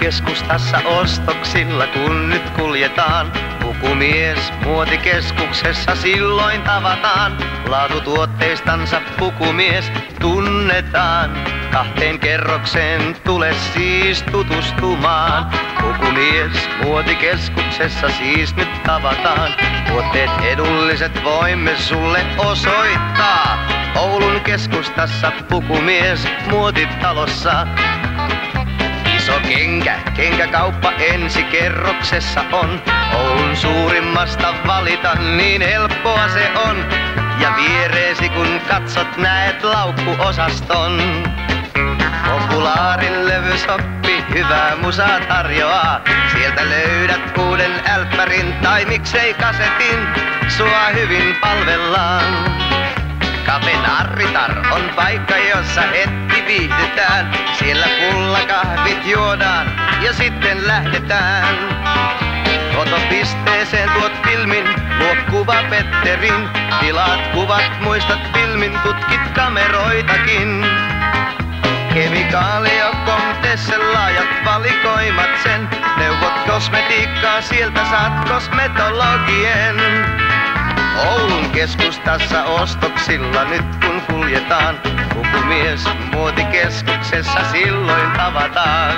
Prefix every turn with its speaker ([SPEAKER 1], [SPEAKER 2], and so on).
[SPEAKER 1] keskustassa ostoksilla kun nyt kuljetaan. Pukumies muotikeskuksessa silloin tavataan. Laatutuotteistansa pukumies tunnetaan. 2 kerrokseen tule siis tutustumaan. Pukumies muotikeskuksessa siis nyt tavataan. Tuotteet edulliset voimme sulle osoittaa. Oulun keskustassa pukumies muotitalossa. Iso kenkäkauppa ensikerroksessa on. Oulun suurimmasta valita niin helppoa se on. Ja viereesi kun katsot näet laukkuosaston. Populaarin levysoppi hyvää musaa tarjoaa. Sieltä löydät uuden älppärin tai miksei kasetin. Sua hyvin palvellaan. Cafe Narritar on paikka, jossa heti viihdytään. Siellä pullakahvit juodaan ja sitten lähdetään. Fotopisteeseen tuot filmin, luo kuva Petterin. Tilaat kuvat, muistat filmin, tutkit kameroitakin. Kemikaalio.com:ssa laajat valikoimat sen. Neuvot kosmetiikkaa, sieltä saat kosmetologien. Oulun keskustassa ostoksilla nyt kun kuljetaan. Pukumies muotikeskuksessa silloin tavataan.